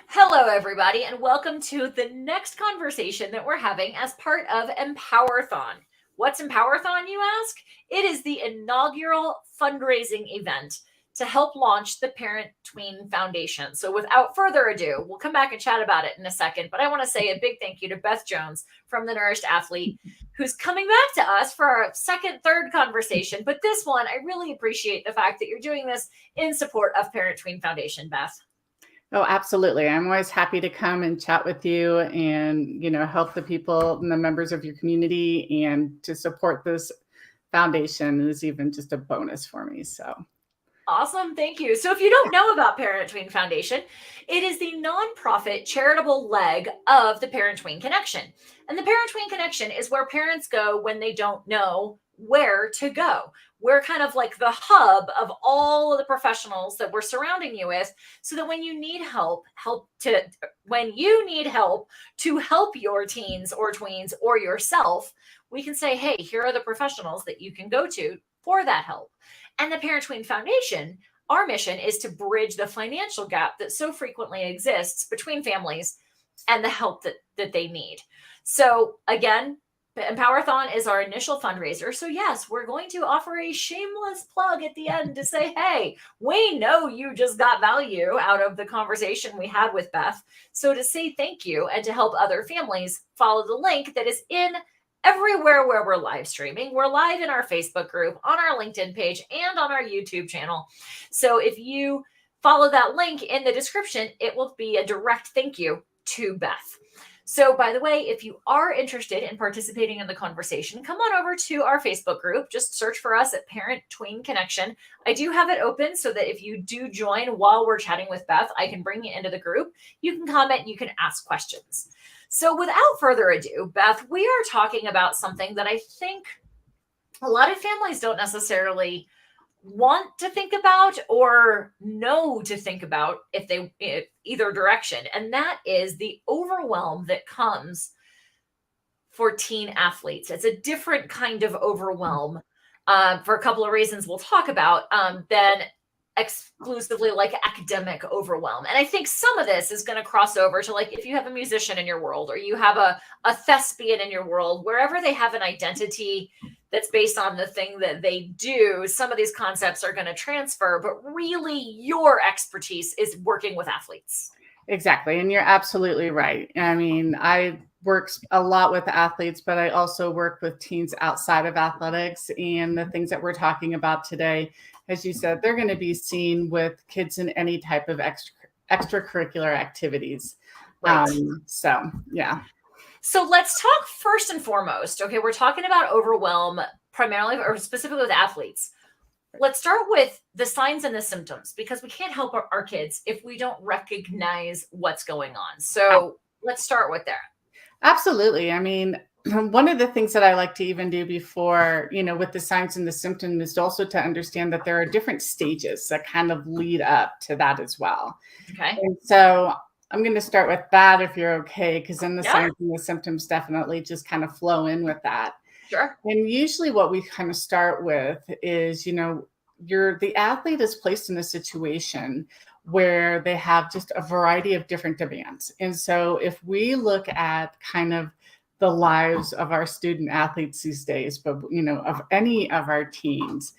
Hello, everybody, and welcome to the next conversation that we're having as part of Empowerthon. What's Empowerthon, you ask? It is the inaugural fundraising event to help launch the Parent Tween Foundation. So, without further ado, we'll come back and chat about it in a second. But I want to say a big thank you to Beth Jones from The Nourished Athlete, who's coming back to us for our second, third conversation. But this one, I really appreciate the fact that you're doing this in support of Parent Tween Foundation, Beth. Oh, absolutely. I'm always happy to come and chat with you and, help the people and the members of your community, and to support this foundation is even just a bonus for me. So Awesome. Thank you. So, if you don't know about Parent Tween Foundation, it is the nonprofit charitable leg of the Parent Tween Connection. And the Parent Tween Connection is where parents go when they don't know where to go. We're kind of like the hub of all of the professionals that we're surrounding you with, so that when you need help to help your teens or tweens or yourself, we can say, hey, here are the professionals that you can go to for that help. And the Parent Tween Foundation, our mission is to bridge the financial gap that so frequently exists between families and the help that they need. So again, Empowerthon is our initial fundraiser. So yes, we're going to offer a shameless plug at the end to say, hey, we know you just got value out of the conversation we had with Beth. So to say thank you and to help other families, follow the link that is in everywhere where we're live streaming. We're live in our Facebook group, on our LinkedIn page, and on our YouTube channel. So if you follow that link in the description, it will be a direct thank you to Beth. So, by the way, if you are interested in participating in the conversation, come on over to our Facebook group. Just search for us at Parent Tween Connection. I do have it open so that if you do join while we're chatting with Beth, I can bring you into the group. You can comment, you can ask questions. So, without further ado, Beth, we are talking about something that I think a lot of families don't necessarily want to think about or know to think about if either direction, and that is the overwhelm that comes for teen athletes. It's a different kind of overwhelm, for a couple of reasons we'll talk about, than exclusively like academic overwhelm. And I think some of this is going to cross over to, like, if you have a musician in your world, or you have a thespian in your world, wherever they have an identity that's based on the thing that they do, some of these concepts are going to transfer, but really your expertise is working with athletes. exactly. And you're absolutely right. I mean, I work a lot with athletes, but I also work with teens outside of athletics. And the things that we're talking about today, as you said, they're going to be seen with kids in any type of extracurricular activities. Right. So, yeah. So let's talk first and foremost. Okay, we're talking about overwhelm primarily or specifically with athletes. Let's start with the signs and the symptoms, because we can't help our kids if we don't recognize what's going on. So let's start with there. Absolutely. I mean, one of the things that I like to even do before, with the signs and the symptoms, is also to understand that there are different stages that kind of lead up to that as well. Okay. And so I'm going to start with that, if you're okay, because then the Yeah. signs and the symptoms definitely just kind of flow in with that. Sure. And usually what we kind of start with is, the athlete is placed in a situation where they have just a variety of different demands. And so if we look at kind of the lives of our student athletes these days, but, of any of our teens,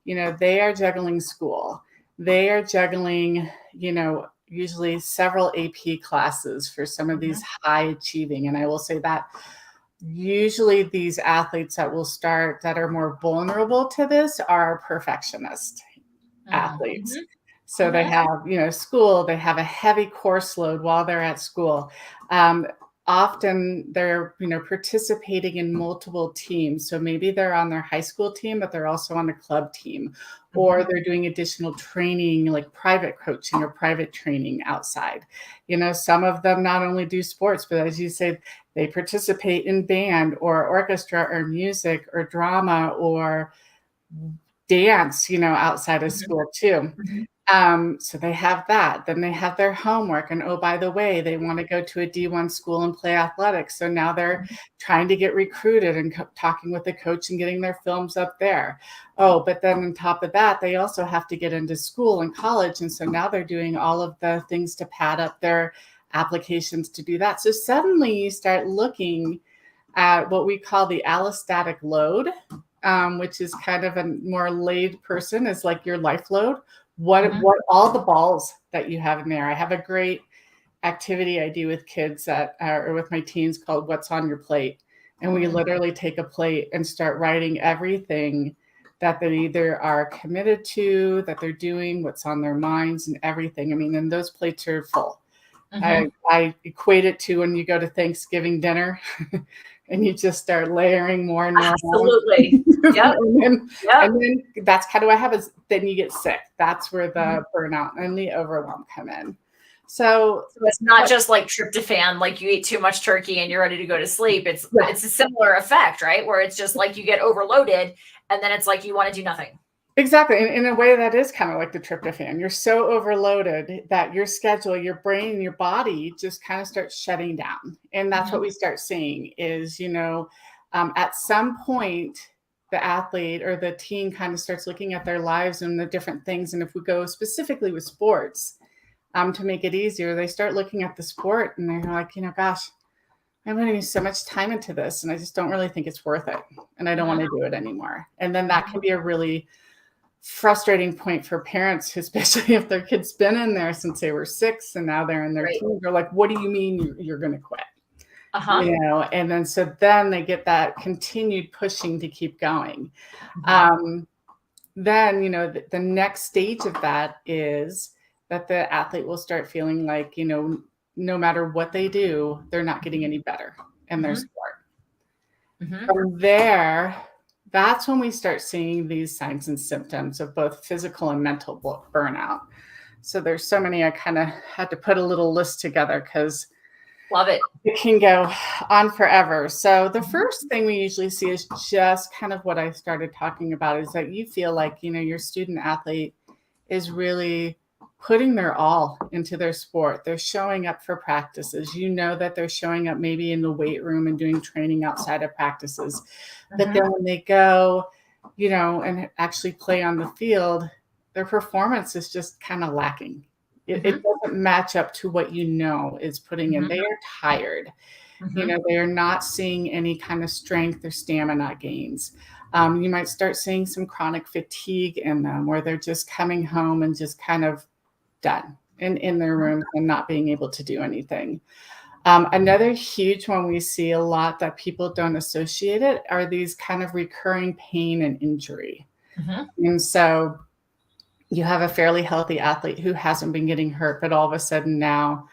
they are juggling school. They are juggling, usually several AP classes for some of these high achieving. And I will say that usually these athletes that will start that are more vulnerable to this are perfectionist athletes. So they have, school, they have a heavy course load while they're at school. Often they're, participating in multiple teams. So maybe they're on their high school team, but they're also on a club team, or they're doing additional training, like private coaching or private training outside. Some of them not only do sports, but as you say, they participate in band or orchestra or music or drama or dance, outside of school too. So they have that. Then they have their homework. And oh, by the way, they want to go to a D1 school and play athletics. So now they're trying to get recruited and talking with the coach and getting their films up there. Oh, but then on top of that, they also have to get into school and college. And so now they're doing all of the things to pad up their applications to do that. So suddenly you start looking at what we call the allostatic load, which is kind of a more laid person, is like your life load. What all the balls that you have in there. I have a great activity I do with kids or with my teens called What's on Your Plate. And we literally take a plate and start writing everything that they either are committed to, that they're doing, what's on their minds and everything. I mean, and those plates are full. I equate it to when you go to Thanksgiving dinner and you just start layering more and more. Absolutely. Yep. and then that's kind of what happens. Then you get sick. That's where the burnout and the overwhelm come in. So it's not just like tryptophan, like you eat too much turkey and you're ready to go to sleep. It's a similar effect, right? Where it's just like you get overloaded and then it's like you want to do nothing. Exactly. In a way that is kind of like the tryptophan. You're so overloaded that your schedule, your brain, and your body just kind of starts shutting down. And that's what we start seeing is, at some point, the athlete or the teen kind of starts looking at their lives and the different things. And if we go specifically with sports, to make it easier, they start looking at the sport and they're like, gosh, I'm putting so much time into this and I just don't really think it's worth it. And I don't want to do it anymore. And then that can be a really frustrating point for parents, especially if their kid's been in there since they were 6 and now they're in their teens. They're like, what do you mean you're going to quit? And then so then they get that continued pushing to keep going. Then, the next stage of that is that the athlete will start feeling like, no matter what they do, they're not getting any better in their sport. From there, that's when we start seeing these signs and symptoms of both physical and mental burnout. So there's so many, I kind of had to put a little list together because love it. It can go on forever. So the first thing we usually see is just kind of what I started talking about is that you feel like, your student athlete is really putting their all into their sport. They're showing up for practices. That they're showing up maybe in the weight room and doing training outside of practices. But then when they go, and actually play on the field, their performance is just kind of lacking. It doesn't match up to what is putting in. They are tired. They are not seeing any kind of strength or stamina gains. You might start seeing some chronic fatigue in them where they're just coming home and just kind of done in their room and not being able to do anything. Another huge one we see a lot that people don't associate it are these kind of recurring pain and injury. And so you have a fairly healthy athlete who hasn't been getting hurt, but all of a sudden now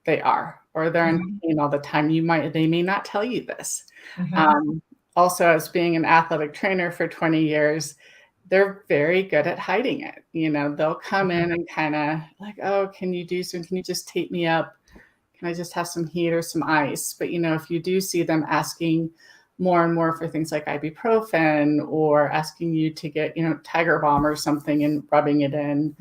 they are, or they're in pain all the time. They may not tell you this. Also, as being an athletic trainer for 20 years, they're very good at hiding it. They'll come in and kind of like, oh, can you just tape me up? Can I just have some heat or some ice? But, if you do see them asking more and more for things like ibuprofen or asking you to get, Tiger Balm or something and rubbing it in,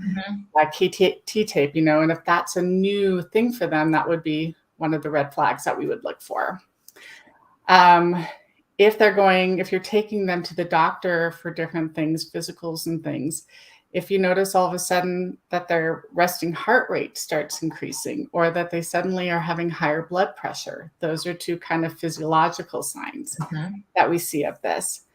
KT tape, and if that's a new thing for them, that would be one of the red flags that we would look for. If you're taking them to the doctor for different things, physicals and things, if you notice all of a sudden that their resting heart rate starts increasing or that they suddenly are having higher blood pressure, those are two kind of physiological signs that we see of this.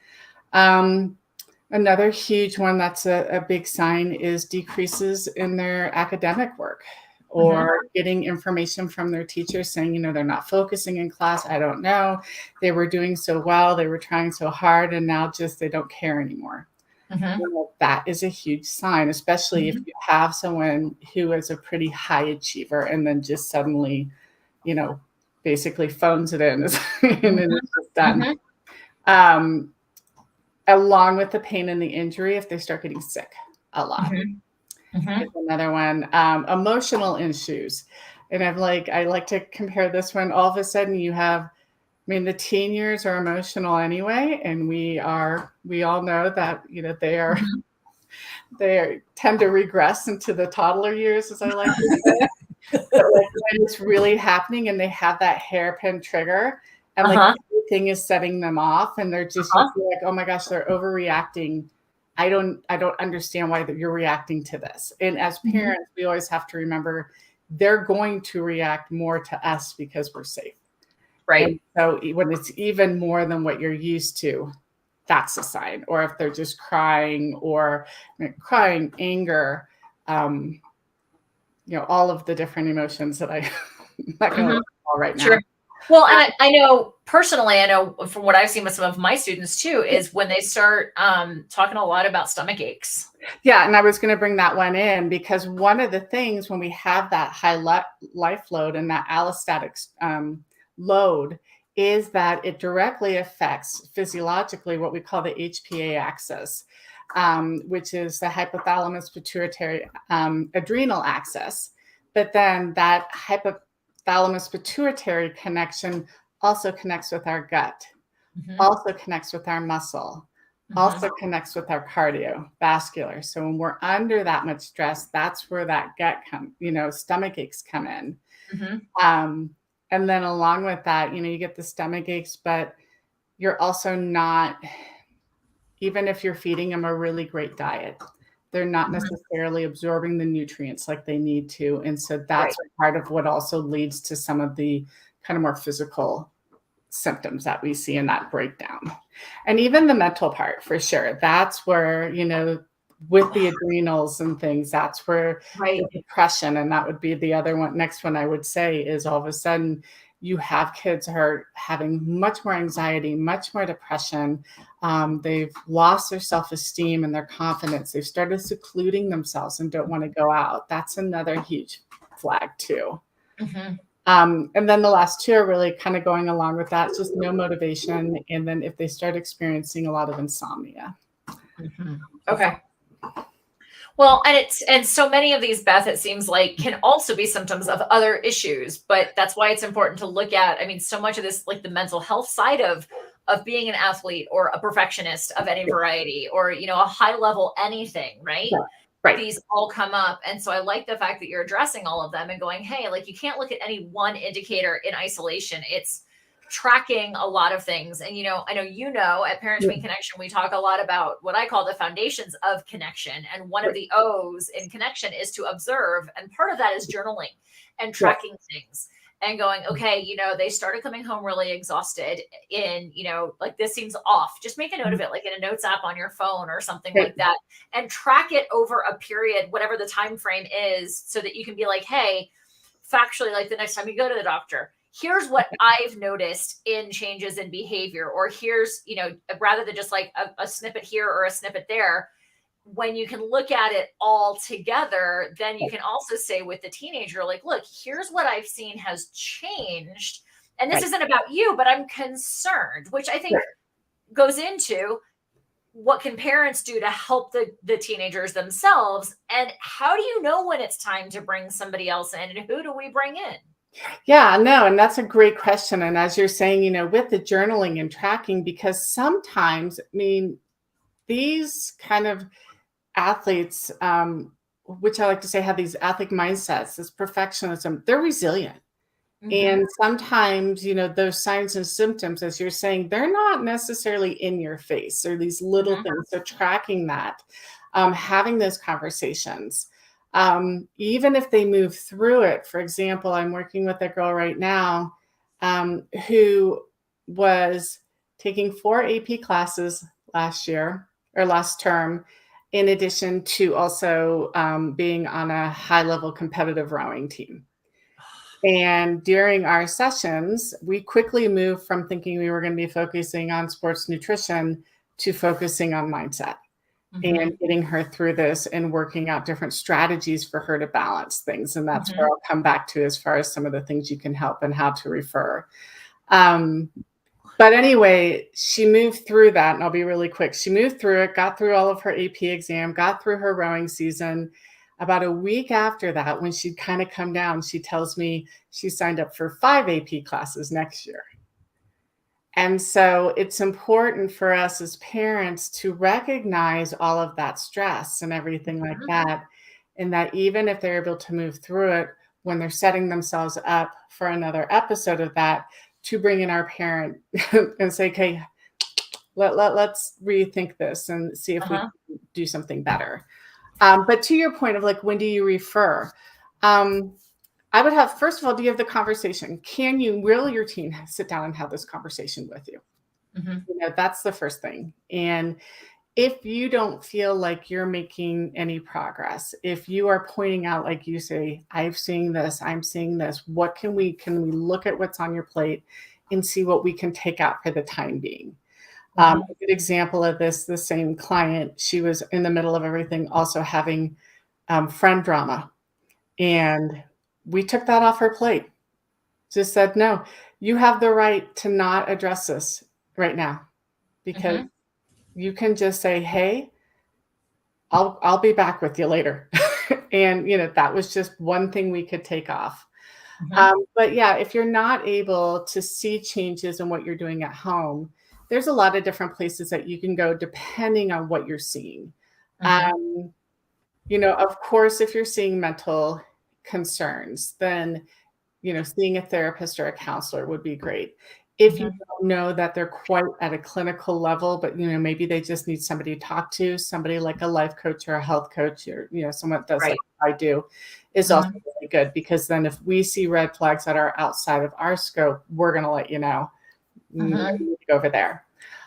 Another huge one that's a big sign is decreases in their academic work or getting information from their teachers saying, they're not focusing in class. I don't know. They were doing so well. They were trying so hard and now just they don't care anymore. That is a huge sign, especially if you have someone who is a pretty high achiever and then just suddenly, basically phones it in and it's just done. Along with the pain and the injury, if they start getting sick a lot. Is another one. Emotional issues. And I like to compare this one. All of a sudden you have, the teen years are emotional anyway. And we all know that, they are they tend to regress into the toddler years, as I like to say. But like when it's really happening and they have that hairpin trigger and like everything is setting them off and they're just you feel like, oh my gosh, they're overreacting. I don't understand why you're reacting to this. And as parents, we always have to remember they're going to react more to us because we're safe. Right. And so when it's even more than what you're used to, that's a sign. Or if they're just crying or anger, all of the different emotions that I'm not going to recall right now. Sure. Well, and I know personally, from what I've seen with some of my students too, is when they start talking a lot about stomach aches. Yeah. And I was going to bring that one in because one of the things when we have that high life load and that allostatic load is that it directly affects physiologically what we call the HPA axis, which is the hypothalamus pituitary adrenal axis. But then that hypothalamus pituitary connection also connects with our gut, also connects with our muscle, also connects with our cardiovascular. So when we're under that much stress, that's where that gut stomach aches come in. And then along with that, you get the stomach aches, but you're also not, even if you're feeding them a really great diet, they're not necessarily absorbing the nutrients like they need to. And so that's part of what also leads to some of the kind of more physical symptoms that we see in that breakdown. And even the mental part, for sure. That's where, with the adrenals and things, that's where the depression, and that would be the other one. Next one I would say is all of a sudden you have kids who are having much more anxiety, much more depression. They've lost their self-esteem and their confidence. They've started secluding themselves and don't want to go out. That's another huge flag too. And then the last two are really kind of going along with that, just no motivation. And then if they start experiencing a lot of insomnia. Okay. Well, and so many of these, Beth, it seems like can also be symptoms of other issues, but that's why it's important to look at, so much of this, like the mental health side of being an athlete or a perfectionist of any variety, or, a high level anything, right? Right. These all come up. And so I like the fact that you're addressing all of them and going, hey, like you can't look at any one indicator in isolation. It's tracking a lot of things. And, I know at Parent Tween Connection, we talk a lot about what I call the foundations of connection. And one of the O's in connection is to observe. And part of that is journaling and tracking things and going, okay, they started coming home really exhausted like this seems off. Just make a note of it, like in a notes app on your phone or something like that, and track it over a period, whatever the time frame is, so that you can be like, hey, factually, like the next time you go to the doctor, here's what I've noticed in changes in behavior, or here's, rather than just like a snippet here or a snippet there. When you can look at it all together, then you can also say with the teenager, like, look, here's what I've seen has changed. And this isn't about you, but I'm concerned, which I think goes into what can parents do to help the teenagers themselves? And how do you know when it's time to bring somebody else in, and who do we bring in? Yeah, no, and that's a great question. And as you're saying, with the journaling and tracking, because sometimes, these kind of athletes, which I like to say have these athlete mindsets, this perfectionism, they're resilient. And sometimes, those signs and symptoms, as you're saying, they're not necessarily in your face. They're these little things. So tracking that, having those conversations, even if they move through it. For example, I'm working with a girl right now who was taking 4 AP classes last term, in addition to also being on a high-level competitive rowing team. And during our sessions, we quickly moved from thinking we were going to be focusing on sports nutrition to focusing on mindset and getting her through this and working out different strategies for her to balance things. And that's where I'll come back to as far as some of the things you can help and how to refer. But anyway, she moved through that, and I'll be really quick. She moved through it, got through all of her AP exam, got through her rowing season. About a week after that, when she'd kind of come down, she tells me she signed up for 5 AP classes next year. And so it's important for us as parents to recognize all of that stress and everything like Mhm. that. And that even if they're able to move through it, when they're setting themselves up for another episode of that, to bring in our parent and say, okay, let's rethink this and see if we Uh-huh. can do something better. But to your point of like, when do you refer? I would have, first of all, do you have the conversation? Will your teen sit down and have this conversation with you? Mhm. That's the first thing. And if you don't feel like you're making any progress, if you are pointing out, like you say, I'm seeing this, what can we look at what's on your plate and see what we can take out for the time being? Mhm. A good example of this, the same client, she was in the middle of everything, also having friend drama. And we took that off her plate. Just said, no, you have the right to not address this right now, because Mhm. you can just say, hey, I'll be back with you later. And that was just one thing we could take off. Mhm. But yeah, if you're not able to see changes in what you're doing at home, there's a lot of different places that you can go depending on what you're seeing. Mhm. Um, of course, if you're seeing mental concerns, then seeing a therapist or a counselor would be great. If you Mhm. don't know that they're quite at a clinical level, but maybe they just need somebody to talk to, somebody like a life coach or a health coach, or someone that does Right. like I do, is also Mhm. really good, because then if we see red flags that are outside of our scope, we're going to let you know. Mhm. You need to go over there.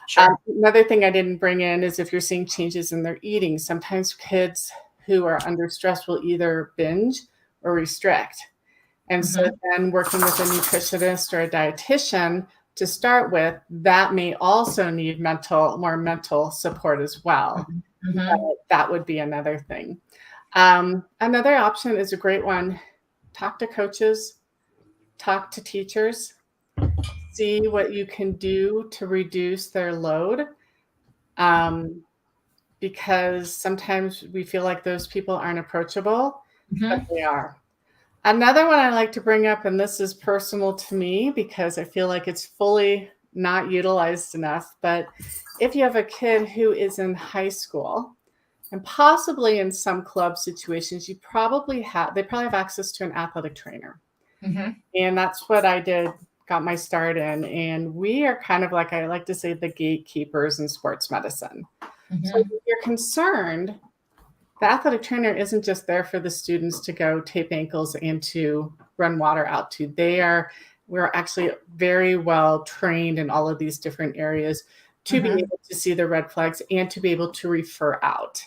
Sure. Another thing I didn't bring in is if you're seeing changes in their eating. Sometimes kids who are under stress will either binge or restrict. And so Mhm. then working with a nutritionist or a dietitian to start with, that may also need more mental support as well. Mhm. But Mhm. that would be another thing. Another option is a great one. Talk to coaches, talk to teachers, see what you can do to reduce their load. Um, because sometimes we feel like those people aren't approachable, but Mhm. they are. Another one I like to bring up, and this is personal to me because I feel like it's fully not utilized enough, but if you have a kid who is in high school and possibly in some club situations, they probably have access to an athletic trainer. Mhm. And that's what I did, got my start in. And we are kind of like, I like to say, the gatekeepers in sports medicine. So Mhm. if you're concerned, the athletic trainer isn't just there for the students to go tape ankles and to run water out to. We're actually very well trained in all of these different areas to be Mhm. able to see the red flags and to be able to refer out.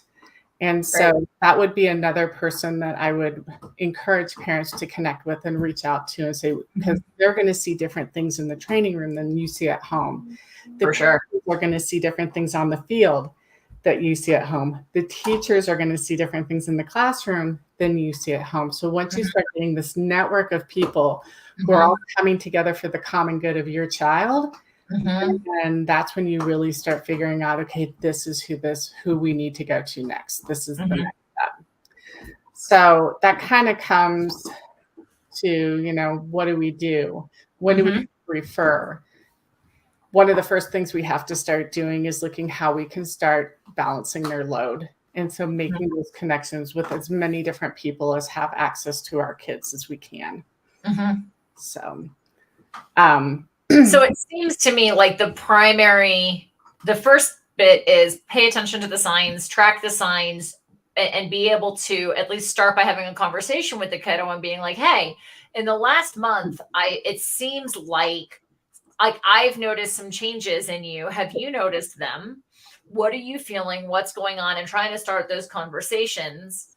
And Right. so that would be another person that I would encourage parents to connect with and reach out to and say, because Mhm. they're going to see different things in the training room than you see at home. The For sure. coaches are going to see different things on the field that you see at home. The teachers are going to see different things in the classroom than you see at home. So once you Mhm. start getting this network of people who are all Mhm. coming together for the common good of your child, Mhm. and that's when you really start figuring out, okay, this is who we need to go to next. This is the Mhm. next step. So that kind of comes to, what do we do? When do we Mhm. refer? One of the first things we have to start doing is looking how we can start balancing their load. And so Mhm. making those connections with as many different people as have access to our kids as we can. Mhm. So, um, So it seems to me like the first bit is pay attention to the signs, track the signs, and be able to at least start by having a conversation with the kiddo and being like, hey, in the last month, it seems like I've noticed some changes in you. Have you noticed them? What are you feeling? What's going on? And trying to start those conversations.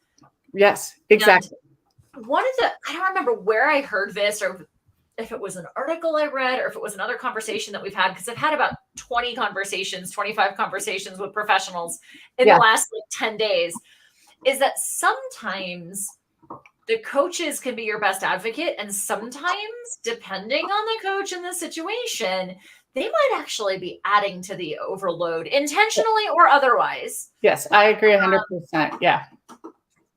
yes, And exactly. I don't remember where I heard this or if it was an article I read or if it was another conversation that we've had, because I've had about 20 conversations, 25 conversations with professionals in the Yeah. last like 10 days, is that sometimes the coaches can be your best advocate. And sometimes, depending on the coach and the situation, they might actually be adding to the overload intentionally or otherwise. Yes, I agree 100%. Yeah.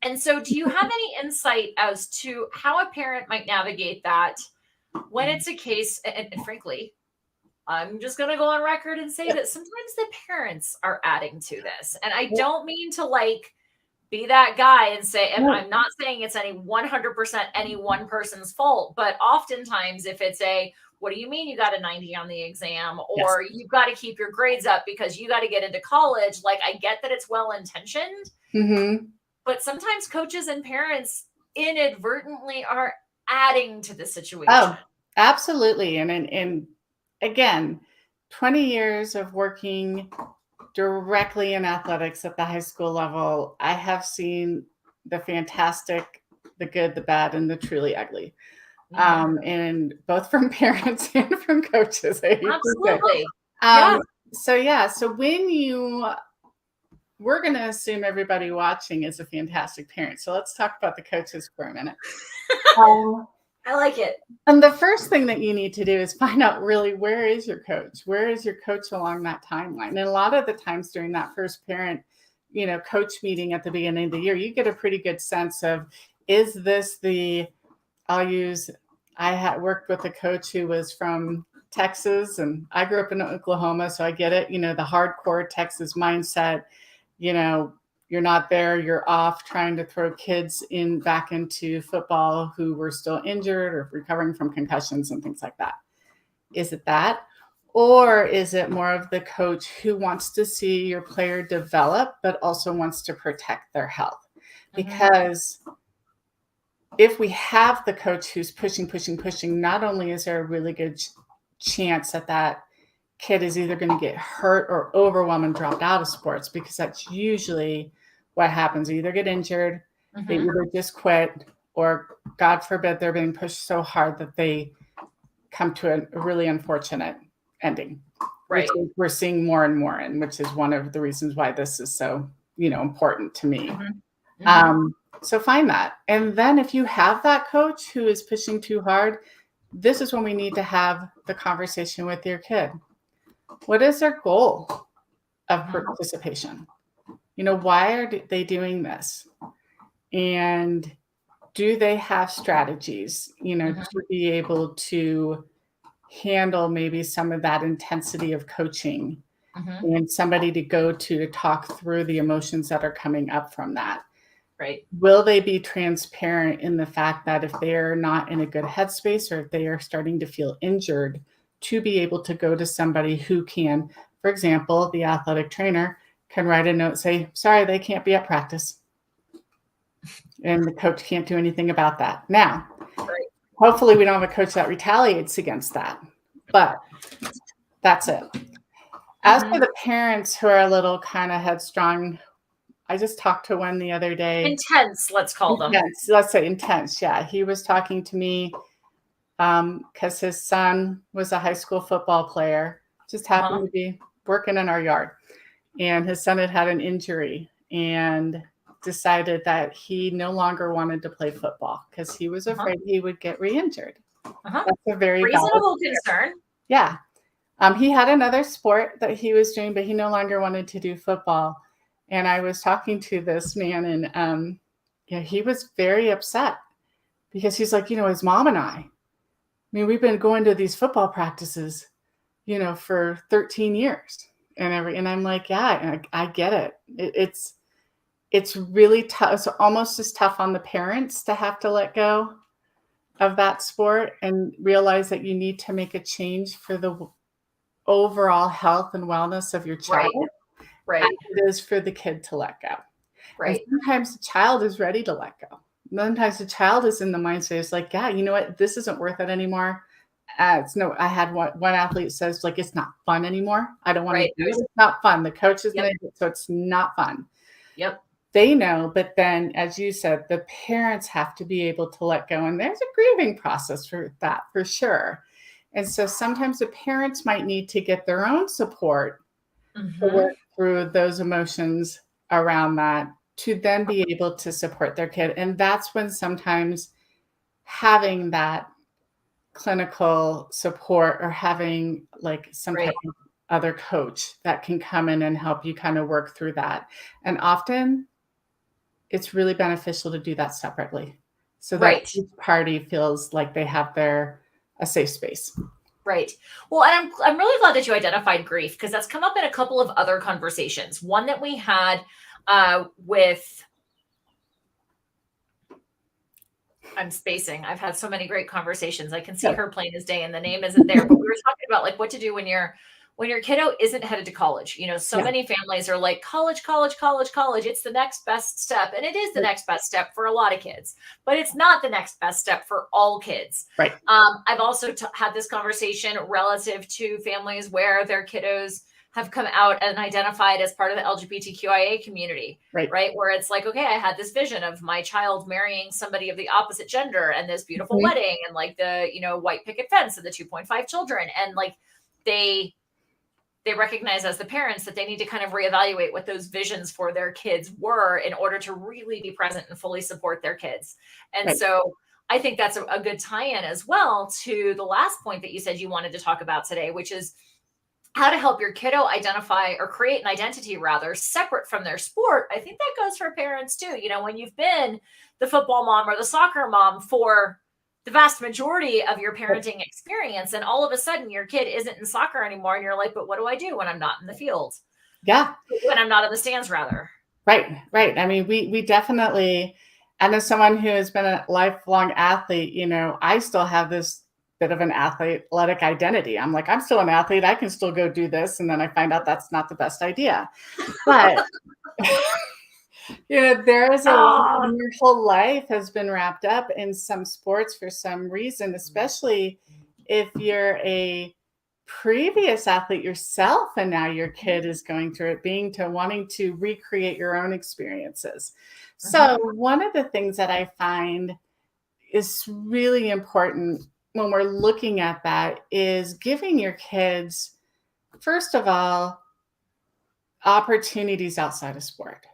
And so, do you have any insight as to how a parent might navigate that when it's a case, and frankly, I'm just going to go on record and say that sometimes the parents are adding to this. And I don't mean to like be that guy and say, and I'm not saying it's any 100% any one person's fault, but oftentimes if it's a, what do you mean you got a 90 on the exam, or you've got to keep your grades up because you got to get into college. Like, I get that it's well-intentioned, but sometimes coaches and parents inadvertently are adding to the situation. Oh, absolutely. And again, 20 years of working directly in athletics at the high school level, I have seen the fantastic, the good, the bad, and the truly ugly. And both from parents and from coaches. Absolutely. So when we're going to assume everybody watching is a fantastic parent. So let's talk about the coaches for a minute. I like it. And the first thing that you need to do is find out really, where is your coach? Where is your coach along that timeline? And a lot of the times during that first parent, coach meeting at the beginning of the year, you get a pretty good sense of, is this I had worked with a coach who was from Texas, and I grew up in Oklahoma, so I get it, the hardcore Texas mindset, you're not there, you're off trying to throw kids back into football who were still injured or recovering from concussions and things like that. Is it that? Or is it more of the coach who wants to see your player develop, but also wants to protect their health? Because if we have the coach who's pushing, not only is there a really good chance that kid is either going to get hurt or overwhelmed and dropped out of sports, because that's usually what happens. They either get injured, they either just quit, or God forbid, they're being pushed so hard that they come to a really unfortunate ending. Right. Which we're seeing more and more in, which is one of the reasons why this is so, important to me. So find that. And then if you have that coach who is pushing too hard, this is when we need to have the conversation with your kid. What is their goal of participation? Why are they doing this? And do they have strategies, to be able to handle maybe some of that intensity of coaching, and somebody to go to talk through the emotions that are coming up from that? Right. Will they be transparent in the fact that if they're not in a good headspace, or if they are starting to feel injured, to be able to go to somebody who can, for example, the athletic trainer can write a note, say, sorry, they can't be at practice. And the coach can't do anything about that. Now, hopefully we don't have a coach that retaliates against that, but that's it. As for the parents who are a little kind of headstrong, I just talked to one the other day. Intense, let's call them. Let's say intense. Yeah. He was talking to me because his son was a high school football player, just happened to be working in our yard. And his son had an injury and decided that he no longer wanted to play football because he was afraid he would get re-injured. That's a very reasonable concern. Yeah. He had another sport that he was doing, but he no longer wanted to do football. And I was talking to this man, and he was very upset because he's like, his mom and I mean, we've been going to these football practices, for 13 years and I'm like, yeah, I get it. It's really tough. It's almost as tough on the parents to have to let go of that sport and realize that you need to make a change for the overall health and wellness of your child. Right. As it is for the kid to let go. Right. And sometimes the child is ready to let go. Sometimes the child is in the mindset, it's like, yeah, you know what? This isn't worth it anymore. I had one athlete says, like, it's not fun anymore. I don't want to do it. It's not fun. The coach is going to do it, so it's not fun. Yep. They know, but then, as you said, the parents have to be able to let go. And there's a grieving process for that, for sure. And so sometimes the parents might need to get their own support to work through those emotions around that, to then be able to support their kid. And that's when sometimes having that clinical support, or having like some type of other coach that can come in and help you kind of work through that. And often it's really beneficial to do that separately, so that each party feels like they have a safe space. Right. Well, and I'm really glad that you identified grief, because that's come up in a couple of other conversations. One that we had with, I'm spacing. I've had so many great conversations. I can see her plain as day and the name isn't there, but we were talking about like what to do when your kiddo isn't headed to college. So many families are like, college, college, college, college. It's the next best step. And it is the next best step for a lot of kids, but it's not the next best step for all kids. Right. I've also had this conversation relative to families where their kiddos have come out and identified as part of the LGBTQIA community, right? Where it's like, okay, I had this vision of my child marrying somebody of the opposite gender and this beautiful wedding and like the, white picket fence and the 2.5 children. And like they recognize as the parents that they need to kind of reevaluate what those visions for their kids were in order to really be present and fully support their kids. And so I think that's a good tie-in as well to the last point that you said you wanted to talk about today, which is how to help your kiddo identify or create an identity rather separate from their sport. I think that goes for parents too. When you've been the football mom or the soccer mom for the vast majority of your parenting experience, and all of a sudden your kid isn't in soccer anymore, and you're like, but what do I do when I'm not in the field? Yeah. When I'm not in the stands, rather. Right. I mean, we definitely, and as someone who has been a lifelong athlete, I still have this bit of an athletic identity. I'm like, I'm still an athlete. I can still go do this. And then I find out that's not the best idea. But there is your whole life has been wrapped up in some sports for some reason, especially if you're a previous athlete yourself and now your kid is going through it, being to wanting to recreate your own experiences. So one of the things that I find is really important when we're looking at that is giving your kids, first of all, opportunities outside of sport.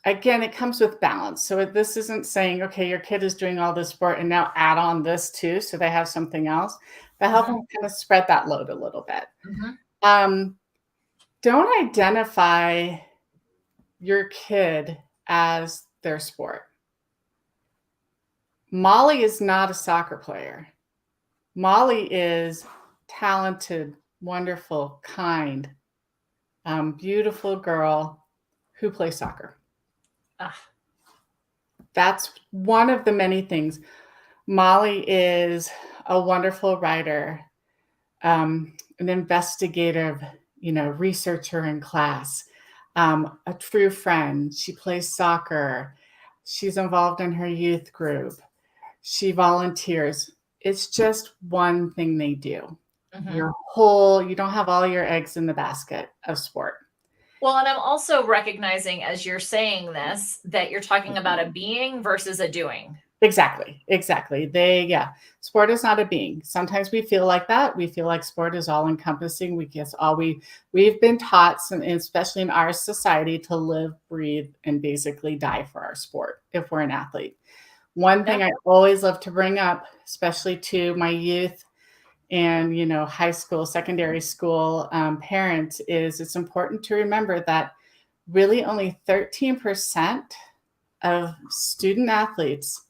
Again, it comes with balance. So this isn't saying, okay, your kid is doing all this sport and now add on this too, so they have something else, but help them kind of spread that load a little bit. Don't identify your kid as their sport. Molly is not a soccer player. Molly is talented, wonderful, kind, beautiful girl who plays soccer. That's one of the many things. Molly is a wonderful writer, an investigative, researcher in class, a true friend. She plays soccer. She's involved in her youth group. She volunteers. It's just one thing they do. You don't have all your eggs in the basket of sport. Well, and I'm also recognizing as you're saying this, that you're talking about a being versus a doing. Exactly. Sport is not a being. Sometimes we feel like that. We feel like sport is all encompassing. We've been taught, especially in our society, to live, breathe, and basically die for our sport if we're an athlete. One thing I always love to bring up, especially to my youth and, high school, secondary school parents, is it's important to remember that really only 13% of student athletes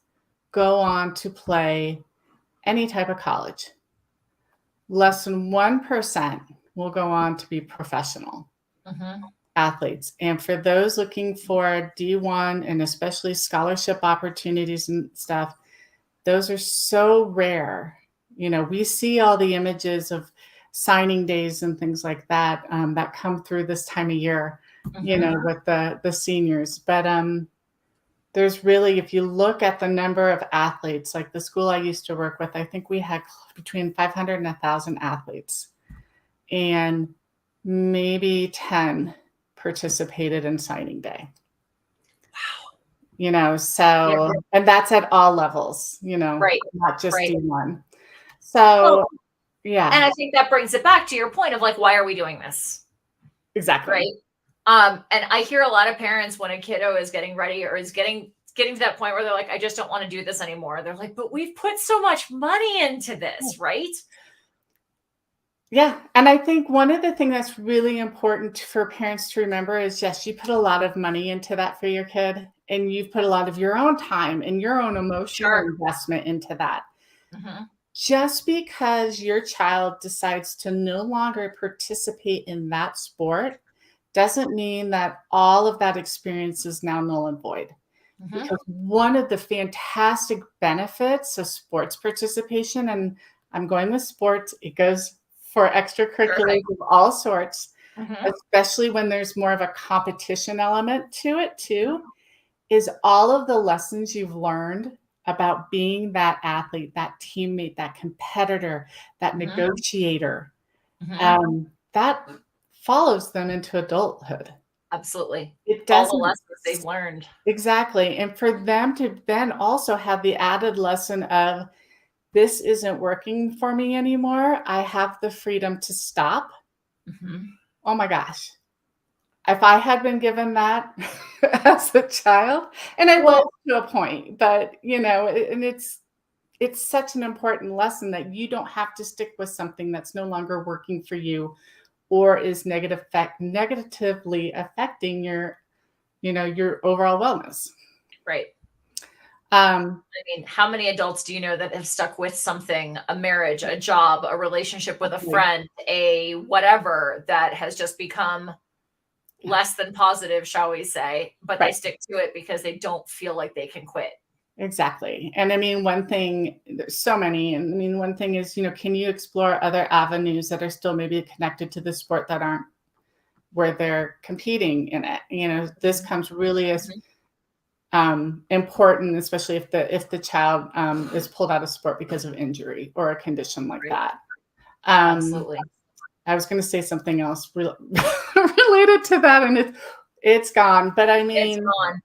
go on to play any type of college. Less than 1% will go on to be professional athletes. And for those looking for D1 and especially scholarship opportunities and stuff, those are so rare. We see all the images of signing days and things like that that come through this time of year, with the seniors. But there's really, if you look at the number of athletes, like the school I used to work with, I think we had between 500 and 1,000 athletes, and maybe 10 participated in signing day. Wow. And that's at all levels, not just D1. So, And I think that brings it back to your point of like, why are we doing this? Exactly. Right. And I hear a lot of parents when a kiddo is getting ready or is getting to that point where they're like, I just don't want to do this anymore. They're like, but we've put so much money into this, right? Yeah. And I think one of the things that's really important for parents to remember is, yes, you put a lot of money into that for your kid, and you've put a lot of your own time and your own emotional investment into that. Just because your child decides to no longer participate in that sport doesn't mean that all of that experience is now null and void. Mhm. Because one of the fantastic benefits of sports participation, and I'm going with sports, it goes for extracurriculars Perfect. of all sorts, Mhm. especially when there's more of a competition element to it too, Mhm. is all of the lessons you've learned about being that athlete, that teammate, that competitor, that Mhm. negotiator, Mhm. that follows them into adulthood. Absolutely. It All the doesn't. lessons they've learned. Exactly, and for them to then also have the added lesson of, "This isn't working for me anymore, I have the freedom to stop." Mhm. Oh my gosh. If I had been given that as a child, and I was Well, to a point, but, and it's such an important lesson that you don't have to stick with something that's no longer working for you or is negatively affecting your overall wellness. right. Um, I mean, how many adults do you know that have stuck with something, a marriage, a job, a relationship with a friend, a whatever that has just become yeah, less than positive, shall we say, but they right. stick to it because they don't feel like they can quit. Exactly. And I mean, one thing, there's so many. And I mean, one thing is, can you explore other avenues that are still maybe connected to the sport that aren't where they're competing in it? This Mhm. comes really as Mhm. important, especially if the child is pulled out of sport because of injury or a condition like Right. that. Um, Absolutely. I was going to say something else related to that, and it's gone. But I It's mean, gone.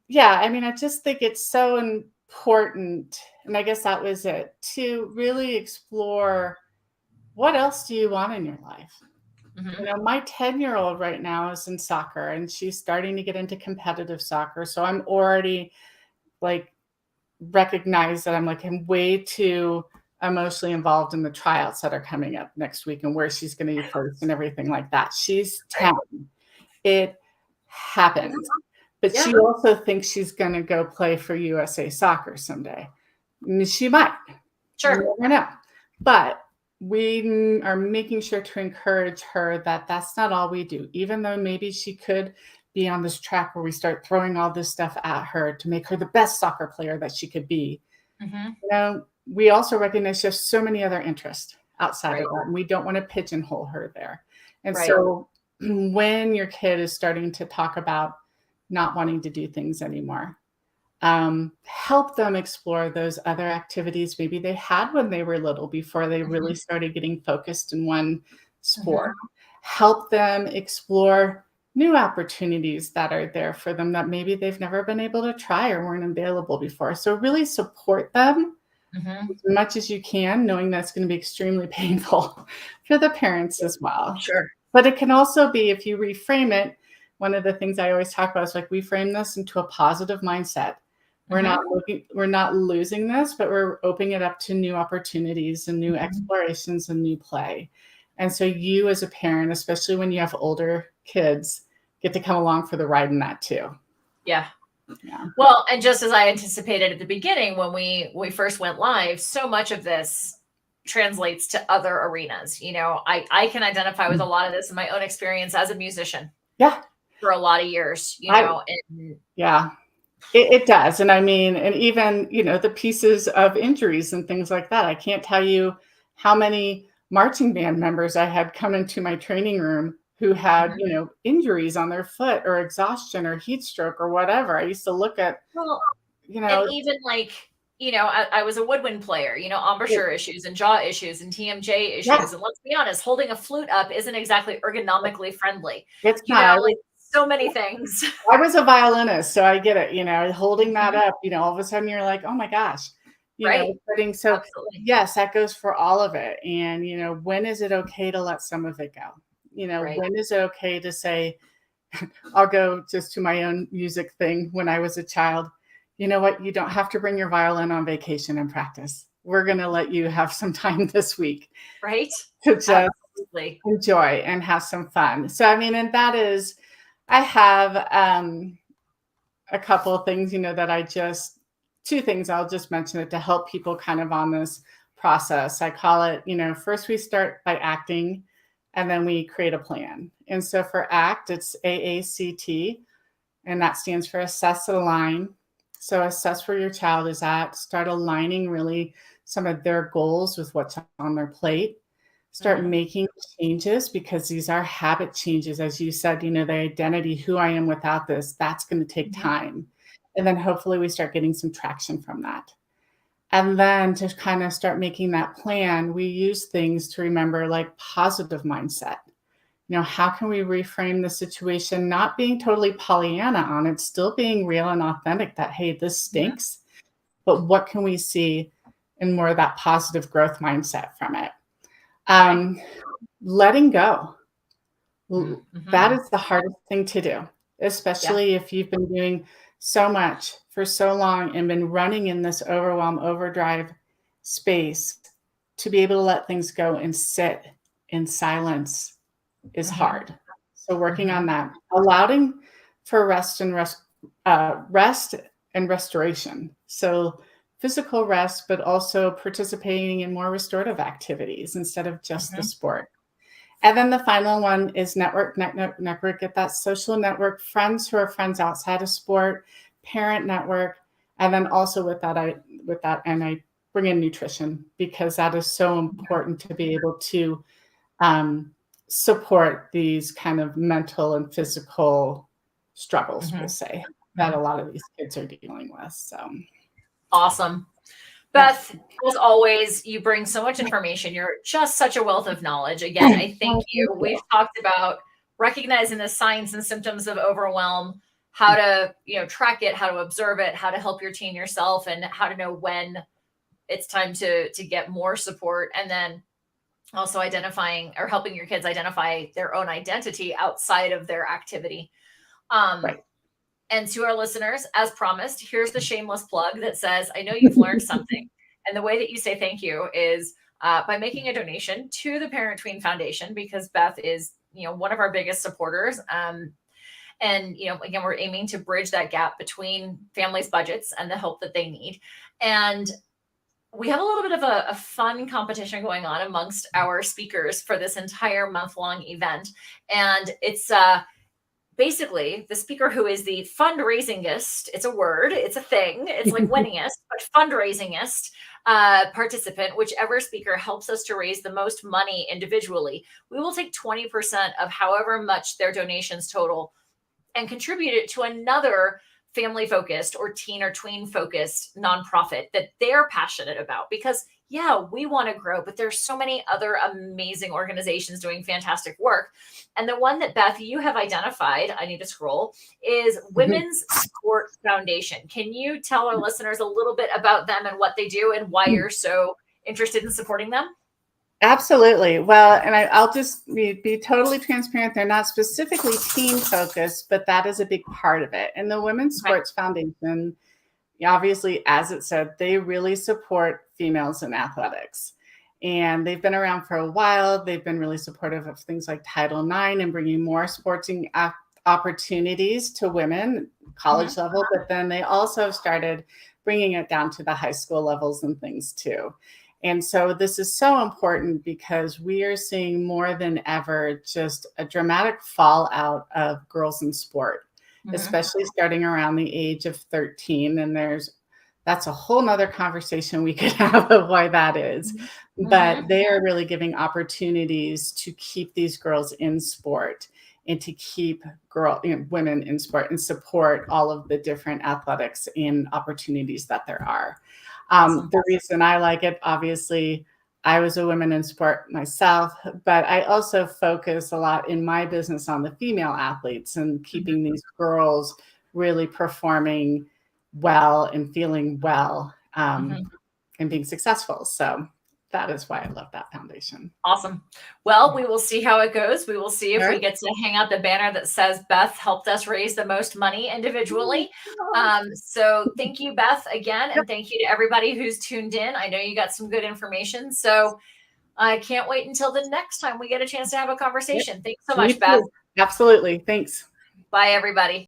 yeah, I mean, I just think it's so important, and I guess that was it, to really explore what else do you want in your life. Mhm. My 10-year-old right now is in soccer, and she's starting to get into competitive soccer. So I'm already like recognize that I'm way too emotionally involved in the tryouts that are coming up next week and where she's going to be first and everything like that. She's Right. 10. It happens. But Yeah. she also thinks she's going to go play for USA Soccer someday. She might. Sure. You never know. But we are making sure to encourage her that that's not all we do. Even though maybe she could be on this track where we start throwing all this stuff at her to make her the best soccer player that she could be. Mhm. We also recognize she has so many other interests outside of Right. that, and we don't want to pigeonhole her there. And Right. so when your kid is starting to talk about not wanting to do things anymore, help them explore those other activities maybe they had when they were little before they really Mhm. started getting focused in one sport. Mhm. Help them explore new opportunities that are there for them that maybe they've never been able to try or weren't available before. So really support them as Mhm. much as you can, knowing that's going to be extremely painful for the parents as well. Sure. But it can also be, if you reframe it, one of the things I always talk about is like, we frame this into a positive mindset. Mhm. We're not losing this, but we're opening it up to new opportunities and new Mhm. explorations and new play. And so you as a parent, especially when you have older kids, get to come along for the ride in that too. Yeah. Yeah. Well, and just as I anticipated at the beginning when we first went live, so much of this translates to other arenas. I can identify with a lot of this in my own experience as a musician Yeah. for a lot of years, I and yeah. It does. And I mean, and even, the pieces of injuries and things like that. I can't tell you how many marching band members I had come into my training room who had, Mhm. injuries on their foot or exhaustion or heat stroke or whatever. I used to look at, Well, you and know, even like, I was a woodwind player, it- embouchure issues and jaw issues and TMJ yeah, issues. And let's be honest, holding a flute up isn't exactly ergonomically friendly. it's not. Like so many things. I was a violinist, so I get it, holding that Mhm. up, all of a sudden you're like, oh my gosh, Right. putting, so Absolutely. yes, that goes for all of it. And, when is it okay to let some of it go? Right. When is it okay to say, I'll go just to my own music thing when I was a child. You know what? You don't have to bring your violin on vacation and practice. We're going to let you have some time this week Right. to just Absolutely. enjoy and have some fun. So, I mean, and that is, I have a couple of things, that I just two things. I'll just mention it to help people kind of on this process. I call it, first we start by acting and then we create a plan. And so for ACT, it's AACT, and that stands for assess and align. So assess where your child is at, start aligning really some of their goals with what's on their plate, start making changes, because these are habit changes. As you said, the identity, who I am without this, that's going to take time. And then hopefully we start getting some traction from that. And then to kind of start making that plan, we use things to remember, like positive mindset. How can we reframe the situation, not being totally Pollyanna on it, still being real and authentic that, hey, this stinks, but what can we see in more of that positive growth mindset from it? Letting go. That is the hardest thing to do, especially if you've been doing so much for so long and been running in this overwhelm, overdrive space. To be able to let things go and sit in silence is hard. So working on that, allowing for rest and restoration. So physical rest, but also participating in more restorative activities instead of just the sport. And then the final one is network, get that social network, friends who are friends outside of sport, parent network. And then also with that, I bring in nutrition, because that is so important to be able to support these kind of mental and physical struggles, we'll say, that a lot of these kids are dealing with. So awesome. Beth, as always, you bring so much information. You're just such a wealth of knowledge. Again, I thank you. We've talked about recognizing the signs and symptoms of overwhelm, how to, track it, how to observe it, how to help your teen yourself, and how to know when it's time to get more support. And then also identifying or helping your kids identify their own identity outside of their activity. And to our listeners, as promised, here's the shameless plug that says, I know you've learned something. And the way that you say thank you is by making a donation to the Parent Tween Foundation, because Beth is, one of our biggest supporters. And, again, we're aiming to bridge that gap between families' budgets and the help that they need. And we have a little bit of a fun competition going on amongst our speakers for this entire month-long event. And it's basically the speaker who is the fundraisingest, it's a word, it's a thing, it's like winningest, but fundraisingest participant, whichever speaker helps us to raise the most money individually, we will take 20% of however much their donations total and contribute it to another family-focused or teen or tween-focused nonprofit that they're passionate about. Because we want to grow, but there's so many other amazing organizations doing fantastic work. And the one that, Beth, you have identified, I need to scroll, is Women's Sport Foundation. Can you tell our listeners a little bit about them and what they do and why you're so interested in supporting them? Absolutely. Well, and I'll just be totally transparent. They're not specifically teen focused, but that is a big part of it. And the Women's Sports Foundation, obviously, as it said, they really support females in athletics. And they've been around for a while. They've been really supportive of things like Title IX and bringing more sporting opportunities to women, college level. But then they also started bringing it down to the high school levels and things too. And so this is so important because we are seeing more than ever just a dramatic fallout of girls in sport, especially starting around the age of 13. And that's a whole nother conversation we could have of why that is. But they are really giving opportunities to keep these girls in sport and to keep women in sport and support all of the different athletics and opportunities that there are. The reason I like it, obviously, I was a woman in sport myself, but I also focus a lot in my business on the female athletes and keeping these girls really performing well and feeling well and being successful. So that is why I love that foundation. Awesome. Well, we will see how it goes. We will see if we get to hang out the banner that says Beth helped us raise the most money individually. So thank you, Beth, again. And thank you to everybody who's tuned in. I know you got some good information. So I can't wait until the next time we get a chance to have a conversation. Thanks so much, Beth. Absolutely. Thanks. Bye, everybody.